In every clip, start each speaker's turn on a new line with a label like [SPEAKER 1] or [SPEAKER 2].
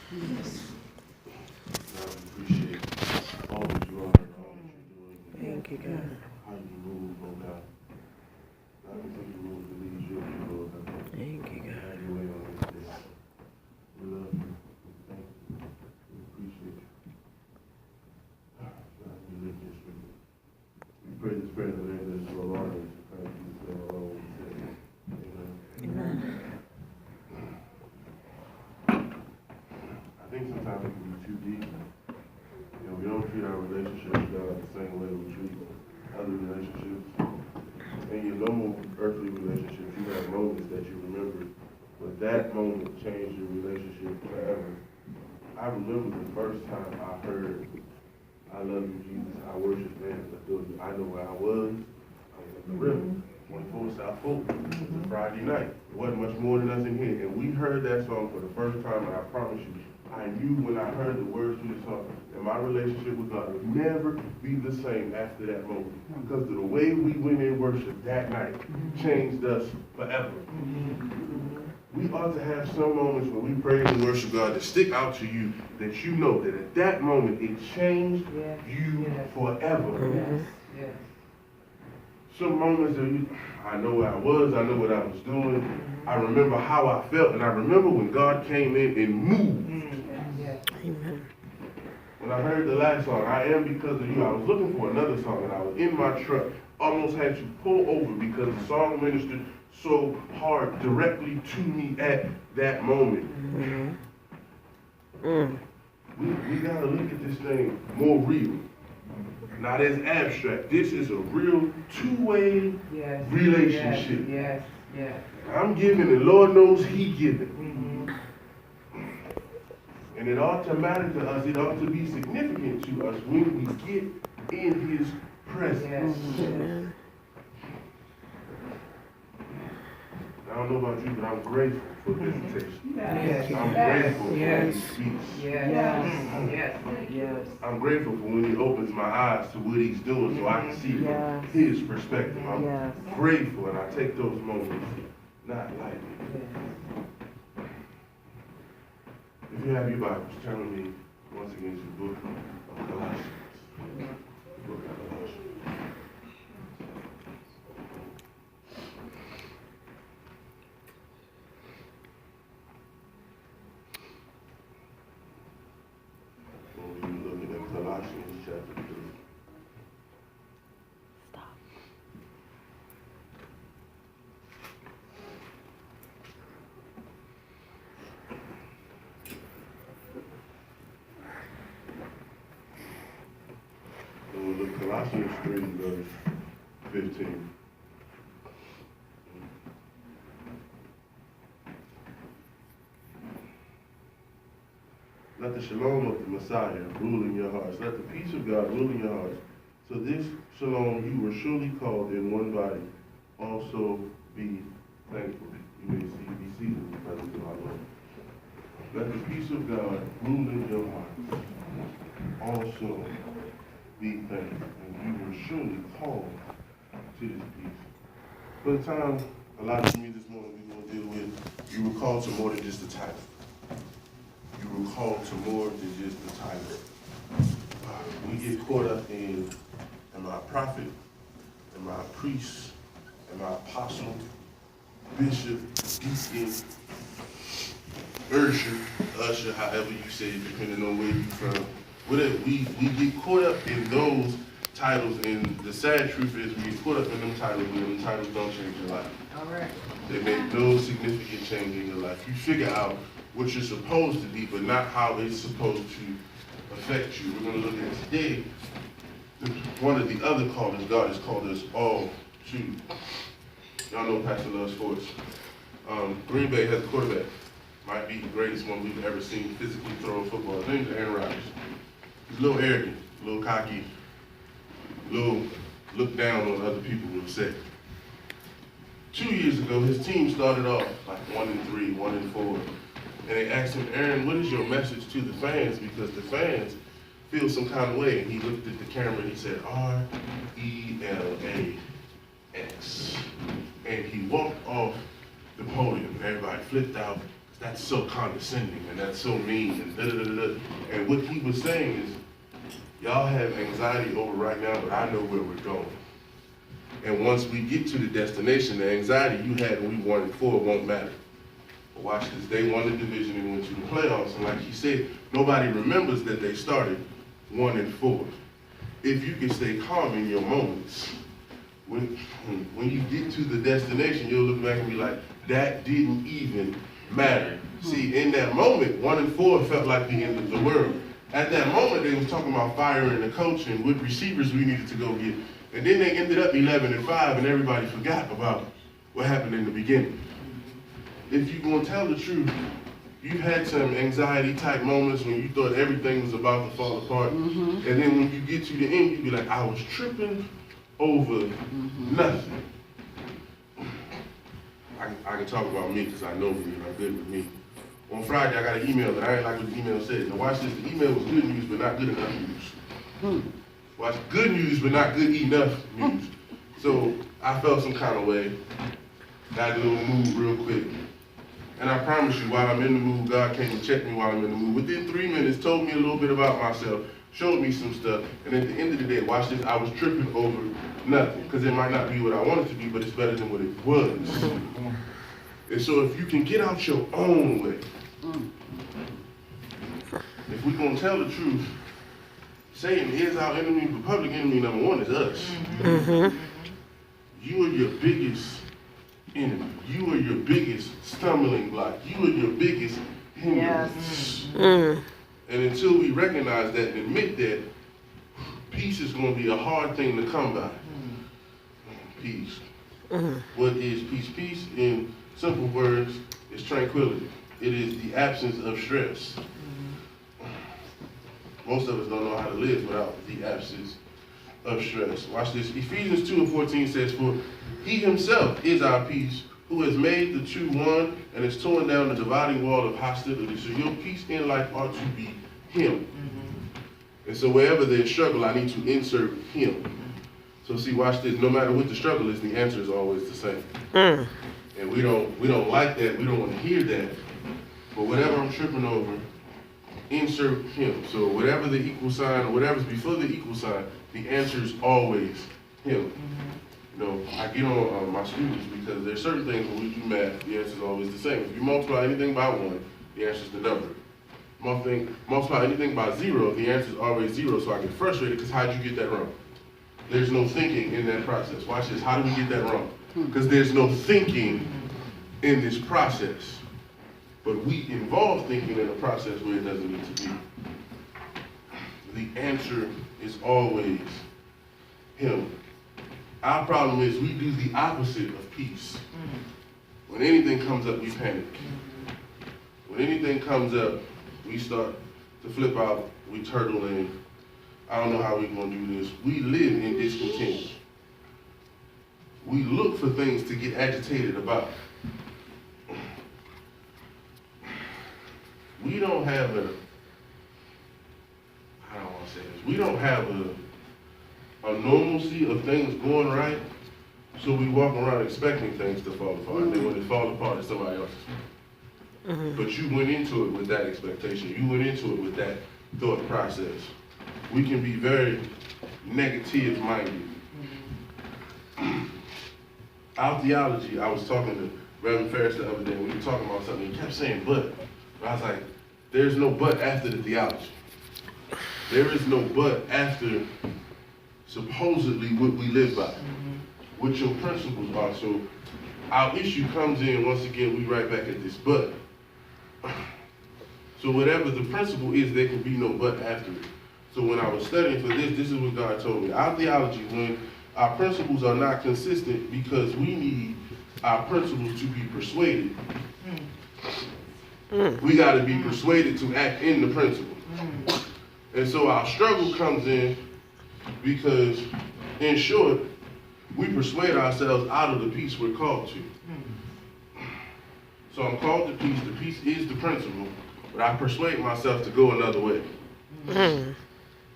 [SPEAKER 1] Yes.
[SPEAKER 2] God, we appreciate all that you are and all that you're doing.
[SPEAKER 3] Thank you, God.
[SPEAKER 2] How you move, oh God. God, we take the room to lead your people, oh God.
[SPEAKER 3] Thank you, God.
[SPEAKER 2] Have your way on this day. We love you. We thank you. We appreciate you. God, we lift this for you. We pray this prayer in the name of this Lord and Christ Jesus and our Lord. Amen.
[SPEAKER 3] Amen.
[SPEAKER 2] I think sometimes it can be too deep. You know, we don't treat our relationships with God the same way we treat other relationships. In your normal earthly relationships, you have moments that you remember, but that moment changed your relationship forever. I remember the first time I heard, I love you, Jesus, I worship man, I know where I was at the river, 24 South Folk. It was a Friday night. It wasn't much more than us in here. And we heard that song for the first time, and I promise you, I knew when I heard the words to the song that my relationship with God would never be the same after that moment. Because of the way we went in worship that night changed us forever. We ought to have some moments when we praise and worship God that stick out to you, that you know that at that moment it changed you forever.
[SPEAKER 1] Yes. Yes.
[SPEAKER 2] Some moments that I know where I was, I know what I was doing, I remember how I felt, and I remember when God came in and moved.
[SPEAKER 1] Yes.
[SPEAKER 3] Amen.
[SPEAKER 2] When I heard the last song, I Am Because of You, I was looking for another song, and I was in my truck, almost had to pull over because the song ministered so hard directly to me at that moment. We gotta look at this thing more real, not as abstract. This is a real two-way
[SPEAKER 1] Yes.
[SPEAKER 2] relationship.
[SPEAKER 1] Yes. Yes.
[SPEAKER 2] I'm giving, and Lord knows He giving. And it ought to matter to us, it ought to be significant to us when we get in His presence.
[SPEAKER 3] Amen.
[SPEAKER 2] I don't know about you, but I'm grateful for visitation.
[SPEAKER 1] Yes.
[SPEAKER 2] I'm grateful for when He
[SPEAKER 3] Yes.
[SPEAKER 2] speaks.
[SPEAKER 1] Yes. Yes. Yes.
[SPEAKER 2] I'm grateful for when He opens my eyes to what He's doing so I can see from His perspective. I'm grateful, and I take those moments not lightly. If you have your Bibles, turn with me once again to the book of Colossians. The book of Colossians. We'll be looking at Colossians chapter 3. And we'll look Colossians 3, verse 15. Let the shalom of the Messiah rule in your hearts. Let the peace of God rule in your hearts. So this shalom you were surely called in one body. Also be thankful. You may be seated in the presence of our Lord. Let the peace of God rule in your hearts. Also be thankful. And you were surely called to this peace. For the time allotted to me this morning, we're going to deal with, you were called to more than just a title. You were called to more than just the title. We get caught up in, am I a prophet? Am I a priest? Am I apostle? Bishop? Deacon? Usher, however you say it, depending on where you're from. Whatever, we get caught up in those titles, and the sad truth is we get caught up in them titles, and them titles don't change your life.
[SPEAKER 1] All right.
[SPEAKER 2] They make no significant change in your life. You figure out what you're supposed to be, but not how it's supposed to affect you. We're going to look at today one of the other callings God has called us all to. Y'all know Pastor loves sports. Green Bay has a quarterback. Might be the greatest one we've ever seen physically throw a football. His name's Aaron Rodgers. He's a little arrogant, a little cocky, a little look down on other people, would say. 2 years ago, his team started off like 1-3, 1-4. And they asked him, Aaron, what is your message to the fans? Because the fans feel some kind of way. And he looked at the camera and he said, RELAX. And he walked off the podium. Everybody flipped out, that's so condescending and that's so mean and da-da-da-da. And what he was saying is, y'all have anxiety over right now, but I know where we're going. And once we get to the destination, the anxiety you had when we won it 4 won't matter. But watch this, they won the division and went to the playoffs, and like he said, nobody remembers that they started 1-4. If you can stay calm in your moments, when you get to the destination, you'll look back and be like, that didn't even matter. See, in that moment, 1-4 felt like the end of the world. At that moment, they was talking about firing the coach and what receivers we needed to go get. And then they ended up 11-5, and everybody forgot about what happened in the beginning. If you're gonna tell the truth, you've had some anxiety-type moments when you thought everything was about to fall apart. And then when you get to the end, you be like, I was tripping over nothing. I can talk about me because I know me and I'm good with me. On Friday, I got an email that I ain't like what the email said. Now watch this, the email was good news, but not good enough news. Watch, good news, but not good enough news. So I felt some kind of way, got a little mood real quick. And I promise you, while I'm in the mood, God came and checked me while I'm in the mood. Within 3 minutes, told me a little bit about myself, showed me some stuff, and at the end of the day, watch this, I was tripping over nothing, because it might not be what I want it to be, but it's better than what it was. And so if you can get out your own way, if we're going to tell the truth, Satan is our enemy, but public enemy number 1 is us. You are your biggest enemy. You are your biggest stumbling block. You are your biggest hindrance. And until we recognize that and admit that, peace is going to be a hard thing to come by. Peace. What is peace? Peace, in simple words, is tranquility. It is the absence of stress. Most of us don't know how to live without the absence of stress. Watch this. Ephesians 2:14 says, for he himself is our peace, who has made the two one and has torn down the dividing wall of hostility. So your peace in life ought to be him. And so wherever there's struggle, I need to insert him. So see, watch this. No matter what the struggle is, the answer is always the same. And we don't like that. We don't want to hear that. But whatever I'm tripping over, insert him. So whatever the equal sign or whatever's before the equal sign, the answer is always him. You know, I get on my students because there's certain things when we do math, the answer is always the same. If you multiply anything by 1, the answer is the number. Multiply anything by 0, the answer is always 0. So I get frustrated because how'd you get that wrong? There's no thinking in that process. Watch this. How do we get that wrong? Because there's no thinking in this process. But we involve thinking in a process where it doesn't need to be. The answer is always him. Our problem is we do the opposite of peace. When anything comes up, we panic. When anything comes up, we start to flip out, we turtle in. I don't know how we're going to do this. We live in discontent. We look for things to get agitated about. We don't have we don't have a normalcy of things going right, so we walk around expecting things to fall apart. And then when it falls apart, it's somebody else's. But you went into it with that expectation. You went into it with that thought process. We can be very negative-minded. Our theology, I was talking to Reverend Ferris the other day, we were talking about something, he kept saying but I was like, there's no but after the theology. There is no but after supposedly what we live by, what your principles are. So our issue comes in, once again, we right back at this but. So whatever the principle is, there can be no but after it. So when I was studying for this is what God told me. Our theology, when our principles are not consistent because we need our principles to be persuaded, we got to be persuaded to act in the principle. And so our struggle comes in because, in short, we persuade ourselves out of the peace we're called to. So I'm called to peace. The peace is the principle, but I persuade myself to go another way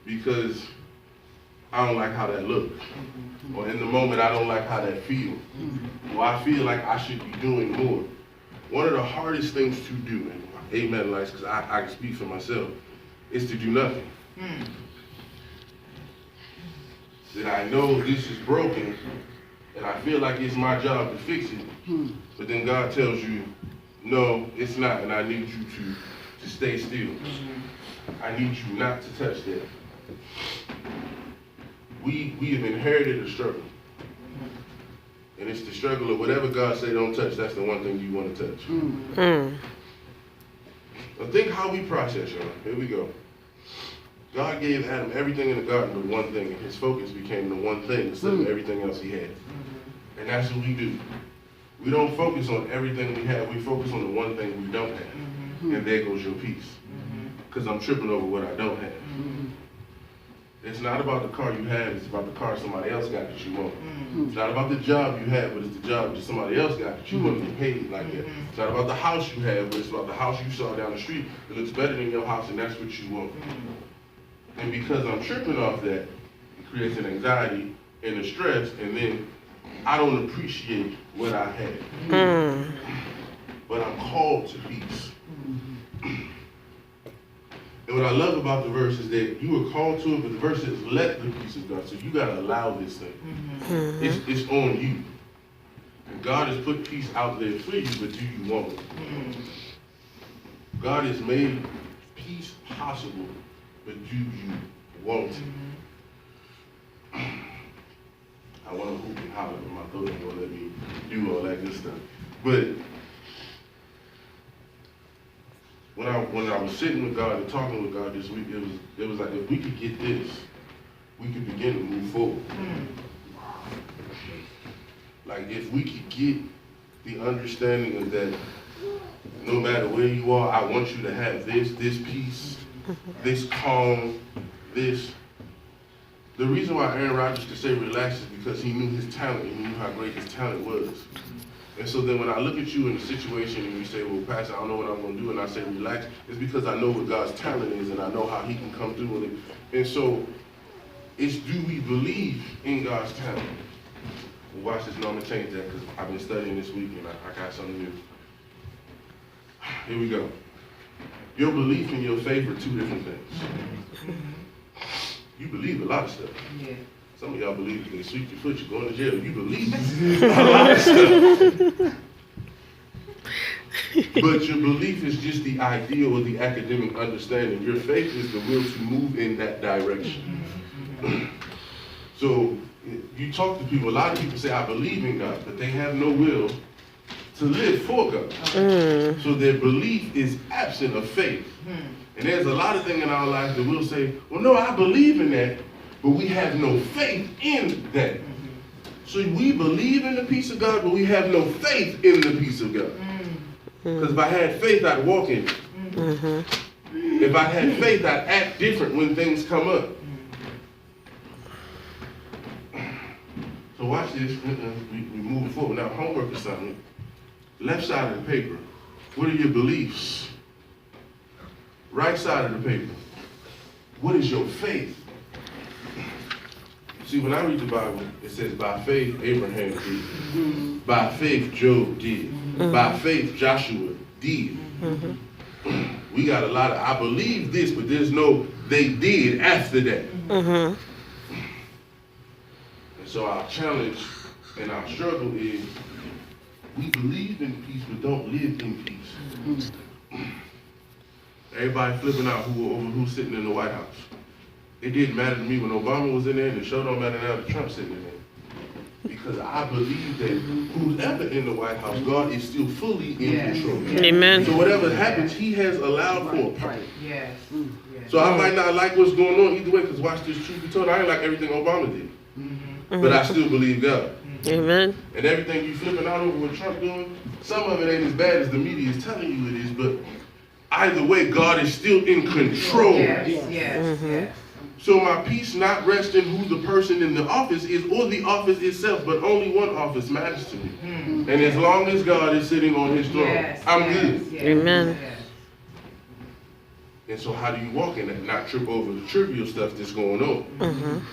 [SPEAKER 2] because I don't like how that looks. Or in the moment, I don't like how that feels. Or I feel like I should be doing more. one of the hardest things to do, and amen, lights, because I can speak for myself, is to do nothing. That I know this is broken, and I feel like it's my job to fix it, but then God tells you, no, it's not, and I need you to stay still. I need you not to touch that. We have inherited a struggle. And it's the struggle of whatever God say don't touch, that's the one thing you want to touch. Now think how we process, y'all. Here we go. God gave Adam everything in the garden but one thing, and his focus became the one thing instead of everything else he had. And that's what we do. We don't focus on everything we have, we focus on the one thing we don't have. And there goes your peace. Because I'm tripping over what I don't have. It's not about the car you have, it's about the car somebody else got that you want. It's not about the job you have, but it's the job that somebody else got that you want to get paid like that. It's not about the house you have, but it's about the house you saw down the street that looks better than your house, and that's what you want. And because I'm tripping off that, it creates an anxiety and a stress, and then I don't appreciate what I have. But I'm called to peace. And what I love about the verse is that you were called to it, but the verse says, let the peace of God. So you got to allow this thing. It's on you. And God has put peace out there for you, but do you want it? God has made peace possible, but do you want it? I want to hoop and holler, but my throat ain't going to let me do all that good stuff. But when I was sitting with God and talking with God this week, it was like if we could get this, we could begin to move forward. Like if we could get the understanding of that, no matter where you are, I want you to have this peace, this calm, this. The reason why Aaron Rodgers could say relax is because he knew his talent and he knew how great his talent was. And so then when I look at you in a situation and you say, well, Pastor, I don't know what I'm going to do, and I say relax, it's because I know what God's talent is and I know how he can come through with it. And so it's, do we believe in God's talent? Well, watch this. No, I'm going to change that because I've been studying this week and I got something new. Here we go. Your belief and your faith are two different things. You believe a lot of stuff.
[SPEAKER 1] Yeah.
[SPEAKER 2] Some of y'all believe you can sweep your foot, you're going to jail. You believe a lot of stuff. But your belief is just the idea or the academic understanding. Your faith is the will to move in that direction. So you talk to people, a lot of people say, I believe in God, but they have no will to live for God. So their belief is absent of faith. And there's a lot of things in our lives that we'll say, well, no, I believe in that, but we have no faith in that. So we believe in the peace of God, but we have no faith in the peace of God. Because if I had faith, I'd walk in it. If I had faith, I'd act different when things come up. So watch this. We move forward. Now, homework assignment. Left side of the paper. What are your beliefs? Right side of the paper. What is your faith? See, when I read the Bible, it says, by faith, Abraham did. By faith, Job did. By faith, Joshua did. We got a lot of, I believe this, but there's no, they did after that. And so our challenge and our struggle is, we believe in peace, but don't live in peace. Everybody flipping out over who's sitting in the White House. It didn't matter to me when Obama was in there, and it sure don't matter now that Trump's sitting in there. Because I believe that whoever in the White House, God is still fully in control.
[SPEAKER 3] Amen.
[SPEAKER 2] So whatever happens, he has allowed for a purpose.
[SPEAKER 1] Yes.
[SPEAKER 2] So I might not like what's going on either way, because watch this, truth be told, I ain't like everything Obama did. But I still believe God.
[SPEAKER 3] Amen.
[SPEAKER 2] And everything you flipping out over what Trump doing, some of it ain't as bad as the media is telling you it is, but either way, God is still in control.
[SPEAKER 1] Yes.
[SPEAKER 2] So my peace not rests in who the person in the office is or the office itself, but only one office matters to me. And as long as God is sitting on his throne, I'm good.
[SPEAKER 3] Amen.
[SPEAKER 2] And so how do you walk in that? Not trip over the trivial stuff that's going on.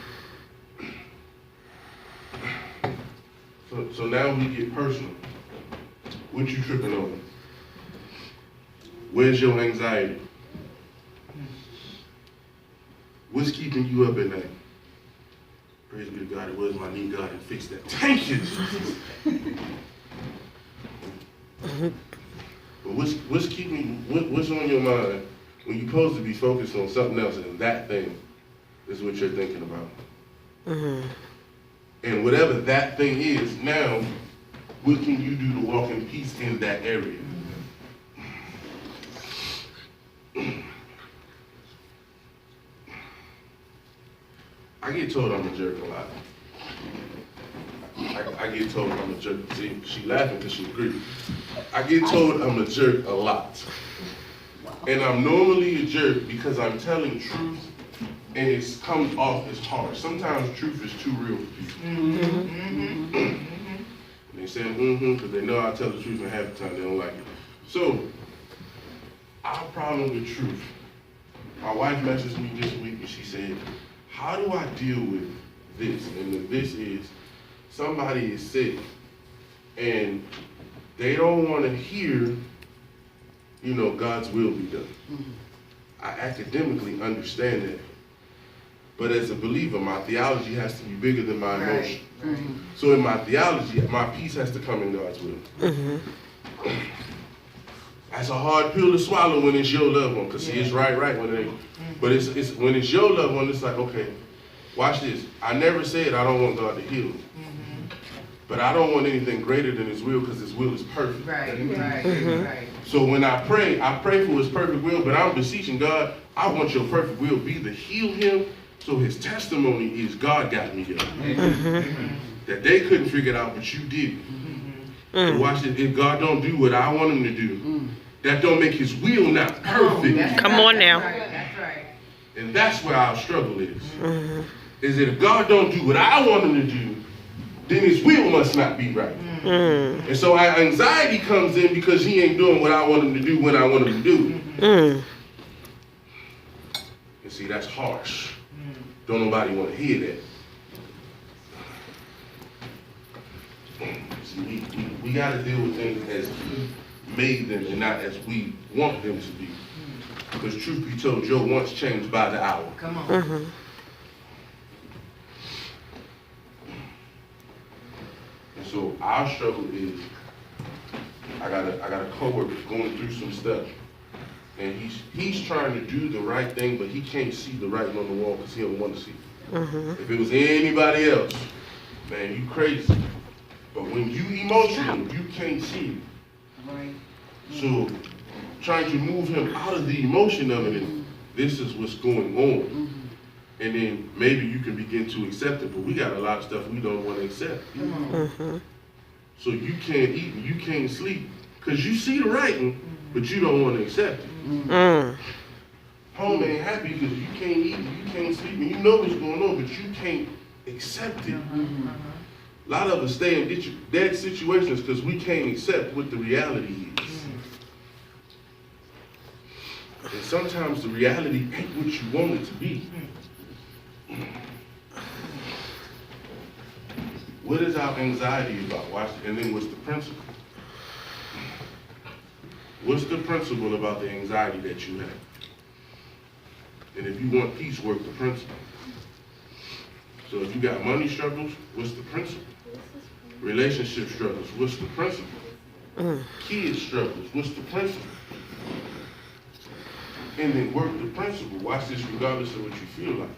[SPEAKER 2] So now we get personal. What you tripping over? Where's your anxiety? What's keeping you up at night? Praise be to God, it was my knee, God, and fixed that. Thank you, Jesus. But what's keeping, what's on your mind when you're supposed to be focused on something else, and that thing is what you're thinking about? And whatever that thing is, now, what can you do to walk in peace in that area? I get told I'm a jerk a lot. I get told I'm a jerk. See, she laughing because she agrees. I get told I'm a jerk a lot. And I'm normally a jerk because I'm telling truth and it comes off as harsh. Sometimes truth is too real for people. They say because they know I tell the truth and half the time they don't like it. So, our problem with truth. My wife messaged me this week and she said, how do I deal with this? And this is, somebody is sick and they don't want to hear, God's will be done. I academically understand that. But as a believer, my theology has to be bigger than my emotion. Right. So in my theology, my peace has to come in God's will. That's a hard pill to swallow when it's your loved one, because see, it's right when it ain't. But it's when it's your loved one, it's like, okay, watch this. I never said I don't want God to heal. But I don't want anything greater than his will, because his will is perfect. Right. So when I pray for his perfect will, but I'm beseeching God, I want your perfect will be to heal him, so his testimony is God got me here. That they couldn't figure it out, but you did. So watch it. If God don't do what I want him to do, that don't make his will not perfect.
[SPEAKER 3] Come on now.
[SPEAKER 1] That's right.
[SPEAKER 2] And that's where our struggle is. Is that if God don't do what I want him to do, then his will must not be right. And so our anxiety comes in because he ain't doing what I want him to do when I want him to do. And see, that's harsh. Don't nobody want to hear that. See, we got to deal with things as he made them and not as we want them to be. Because truth be told, your wants change by the hour.
[SPEAKER 1] Come on.
[SPEAKER 2] And so our struggle is, I got a coworker going through some stuff, and he's trying to do the right thing, but he can't see the writing on the wall because he don't want to see it. If it was anybody else, man, you crazy. But when you emotional, you can't see it.
[SPEAKER 1] Right.
[SPEAKER 2] So trying to move him out of the emotion of it, and this is what's going on. And then maybe you can begin to accept it, but we got a lot of stuff we don't want to accept. So you can't eat and you can't sleep because you see the writing, but you don't want to accept it. Home ain't happy because you can't eat and you can't sleep and you know what's going on, but you can't accept it. A lot of us stay in dead situations because we can't accept what the reality is. And sometimes the reality ain't what you want it to be. What is our anxiety about? Watch it. And then what's the principle? What's the principle about the anxiety that you have? And if you want peace, work the principle. So if you got money struggles, what's the principle? Relationship struggles, what's the principle? Kids struggles, what's the principle? And then work the principle. Watch this regardless of what you feel like.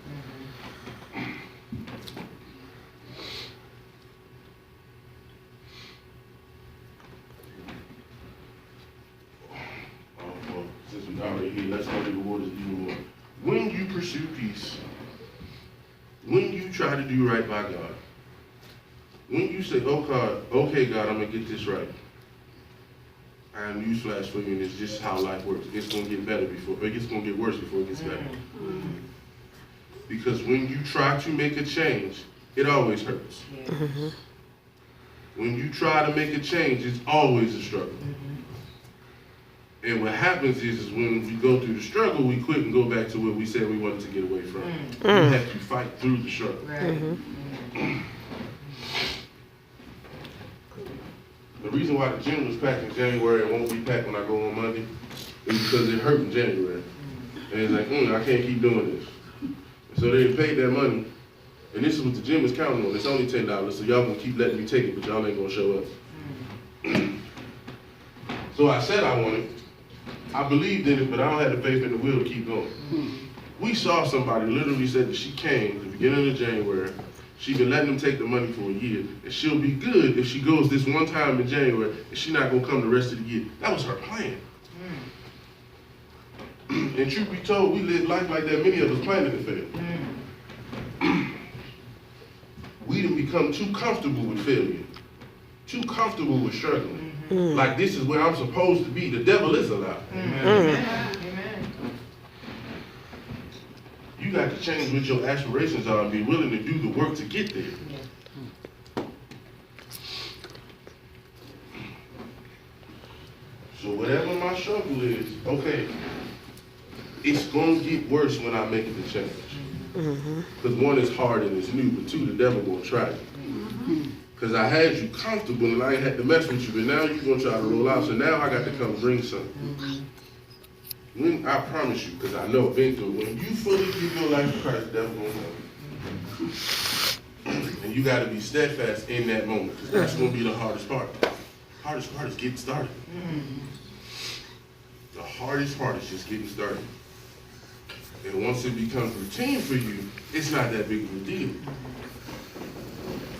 [SPEAKER 2] Since we already here, let's go to the waters even more. When you pursue peace, when you try to do right by God, when you say, oh God, okay God, I'm going to get this right. I have newsflash for you, and it's just how life works. It's going to get better it's going to get worse before it gets better. Because when you try to make a change, it always hurts. When you try to make a change, it's always a struggle. And what happens is when we go through the struggle, we quit and go back to what we said we wanted to get away from. We have to fight through the struggle. The reason why the gym was packed in January and won't be packed when I go on Monday because it hurt in January. And it's like, I can't keep doing this. So they paid that money, and this is what the gym is counting on. It's only $10, so y'all gonna keep letting me take it, but y'all ain't gonna show up. So I said I wanted it. I believed in it, but I don't have the faith in the will to keep going. We saw somebody literally said that she came at the beginning of January. She's been letting them take the money for a year, and she'll be good if she goes this one time in January, and she's not gonna come the rest of the year. That was her plan. And truth be told, we live life like that. Many of us planning to fail. We done become too comfortable with failure, too comfortable with struggling. Like this is where I'm supposed to be. The devil is a lie.
[SPEAKER 1] Amen.
[SPEAKER 2] You got to change what your aspirations are and be willing to do the work to get there. So whatever my struggle is, okay, it's gonna get worse when I make the change. Because one, it's hard and it's new, but two, the devil gonna try it. Because I had you comfortable and I ain't had to mess with you, but now you're gonna try to roll out, so now I got to come bring something. When, I promise you, because I know been through, when you fully give your life to Christ, the devil gonna come. And you gotta be steadfast in that moment, because that's gonna be the hardest part. Hardest part is getting started. The hardest part is just getting started. And once it becomes routine for you, it's not that big of a deal.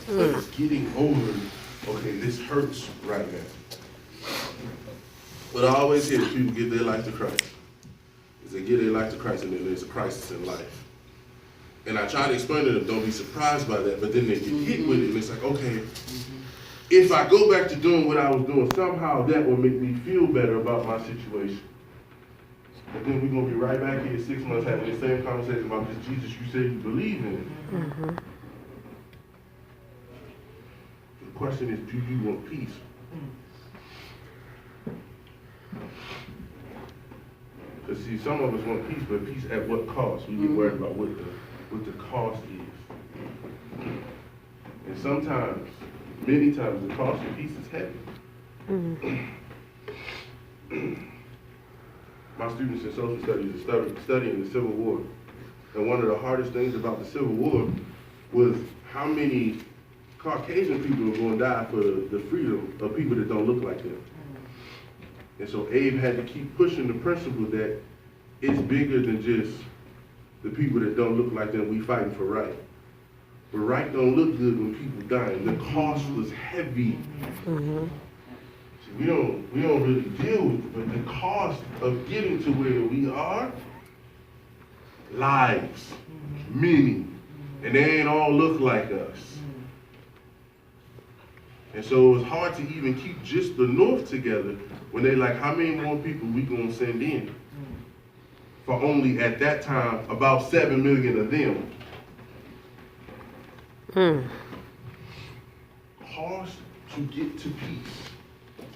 [SPEAKER 2] But it's getting over, okay, this hurts right now. But I always hear that people give their life to Christ. Is they give their life to Christ and then there's a crisis in life. And I try to explain to them, don't be surprised by that, but then they get hit with it and it's like, okay, if I go back to doing what I was doing, somehow that will make me feel better about my situation. But then we're going to be right back here 6 months having the same conversation about this Jesus you said you believe in. The question is, do you want peace? Because see, some of us want peace, but peace at what cost? We get worried about what the cost is. And sometimes, many times, the cost of peace is heavy. My students in social studies are studying the Civil War. And one of the hardest things about the Civil War was how many Caucasian people are going to die for the freedom of people that don't look like them. And so Abe had to keep pushing the principle that it's bigger than just the people that don't look like them, we fighting for right. But right don't look good when people dying. The cost was heavy. See, we don't really deal with it, but the cost of getting to where we are, lives, many, and they ain't all look like us. And so it was hard to even keep just the North together when they like, how many more people we gonna send in? For only at that time, about 7 million of them. Cost to get to peace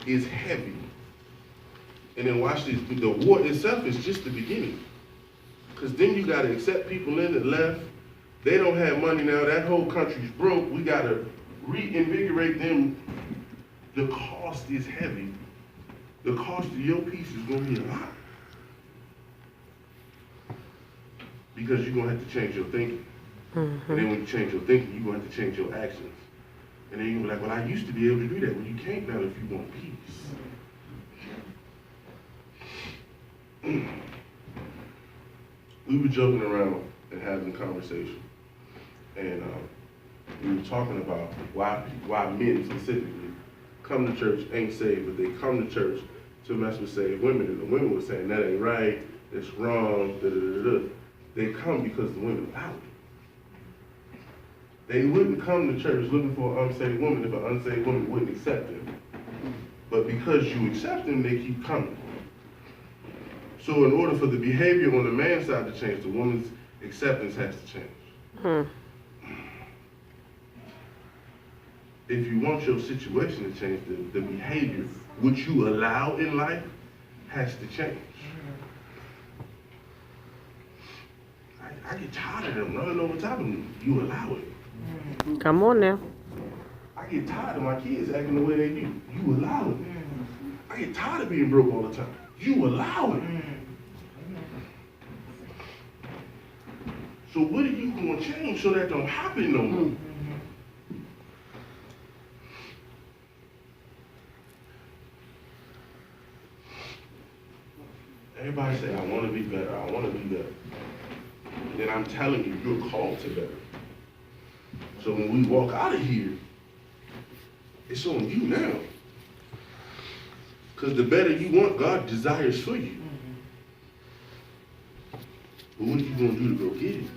[SPEAKER 2] is heavy. And then watch this, the war itself is just the beginning. Because then you gotta accept people in that left. They don't have money now, that whole country's broke. We gotta reinvigorate them. The cost is heavy. The cost of your peace is gonna be a lot. Because you're gonna have to change your thinking. And then when you change your thinking, you're gonna have to change your actions. And then you're gonna be like, well, I used to be able to do that. Well, you can't now if you want peace. We were joking around and having a conversation. And we were talking about why men specifically come to church ain't saved, but they come to church to mess with saved women. And the women were saying, that ain't right, it's wrong, da-da-da-da. They come because the women allow it. They wouldn't come to church looking for an unsaved woman if an unsaved woman wouldn't accept them. But because you accept them, they keep coming. So in order for the behavior on the man's side to change, the woman's acceptance has to change. If you want your situation to change, the behavior, which you allow in life, has to change. I get tired of them running over top of me. You allow it.
[SPEAKER 3] Come on now.
[SPEAKER 2] I get tired of my kids acting the way they do. You allow it. I get tired of being broke all the time. You allow it. So what are you going to change so that don't happen no more? Everybody say, I want to be better, I want to be better. And then I'm telling you, you're called to better. So when we walk out of here, it's on you now. Because the better you want, God desires for you. But what are you going to do to go get it?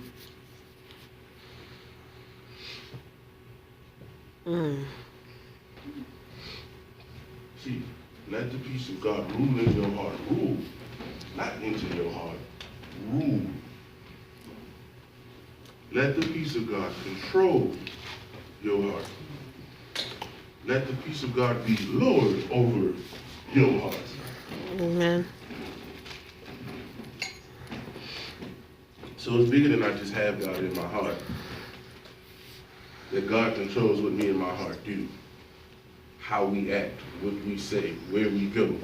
[SPEAKER 2] See, let the peace of God rule in your heart. Rule. Not into your heart. Rule. Let the peace of God control your heart. Let the peace of God be Lord over your heart.
[SPEAKER 3] Amen.
[SPEAKER 2] So it's bigger than I just have God in my heart. That God controls what me and my heart do. How we act, what we say, where we go.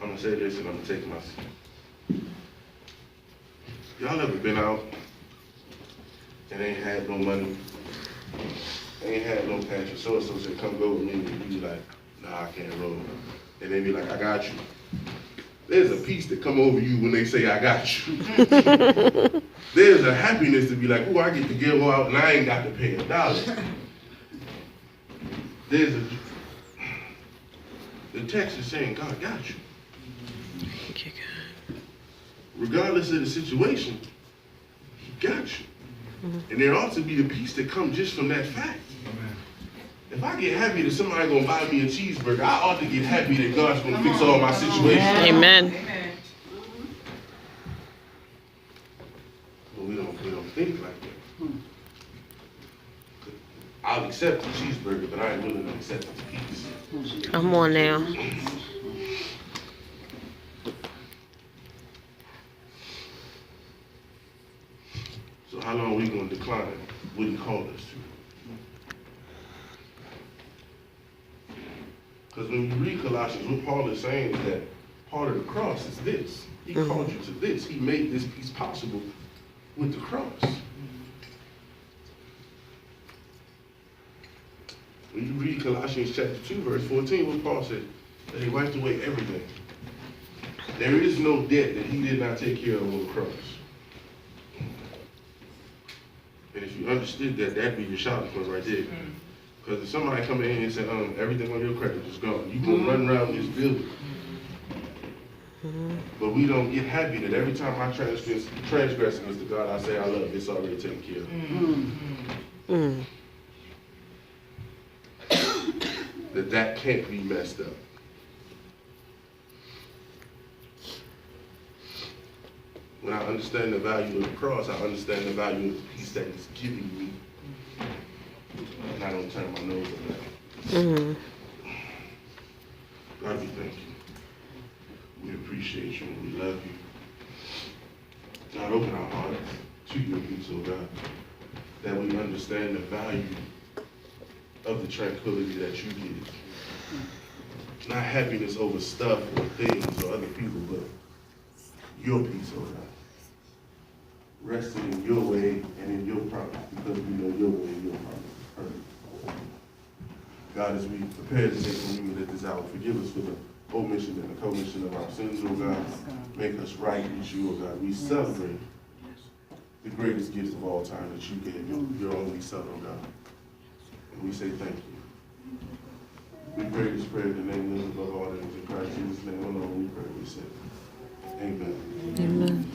[SPEAKER 2] I'm going to say this and I'm going to take my seat. Y'all ever been out and ain't had no money, ain't had no cash, and so-and-so said, come go with me, and you be like, nah, I can't roll. And they be like, I got you. There's a peace that come over you when they say, I got you. There's a happiness to be like, oh, I get to give out and I ain't got to pay $1. There's the text is saying, God got you.
[SPEAKER 3] Thank you, God.
[SPEAKER 2] Regardless of the situation, he got you. And there ought to be the peace that comes just from that fact. If I get happy that somebody gonna buy me a cheeseburger, I ought to get happy that God's gonna fix all my situations.
[SPEAKER 3] Amen.
[SPEAKER 2] But we don't think like that. I'll accept the cheeseburger, but I ain't willing to accept the peace.
[SPEAKER 3] Come on now.
[SPEAKER 2] So how long are we gonna decline what he called us to? Because when you read Colossians, what Paul is saying is that part of the cross is this. He called you to this. He made this peace possible with the cross. When you read Colossians chapter 2, verse 14, what Paul said, that he wiped away everything. There is no debt that he did not take care of on the cross. And if you understood that, that'd be your shouting point right there. Because if somebody come in and say, everything on your credit is gone, you gonna run around this building. But we don't get happy that every time I transgress against the God I say I love, it's already taken care of. That can't be messed up. When I understand the value of the cross, I understand the value of the peace that he's giving me. And I don't turn my nose at that. God, we thank you. We appreciate you and we love you. God, open our hearts to your peace, oh God, that we understand the value of the tranquility that you give. Not happiness over stuff or things or other people, but your peace, oh God. Resting in your way and in your promise, because we know your way and your promise is perfect. God, as we prepare to take communion at this hour, forgive us for the omission and the commission of our sins, oh God. Make us right with you, oh God. We celebrate the greatest gift of all time that you gave, your only Son, oh God. And we say thank you. We pray this prayer in the name of above all names in Christ Jesus' name alone. We pray, we say, amen.
[SPEAKER 3] Amen.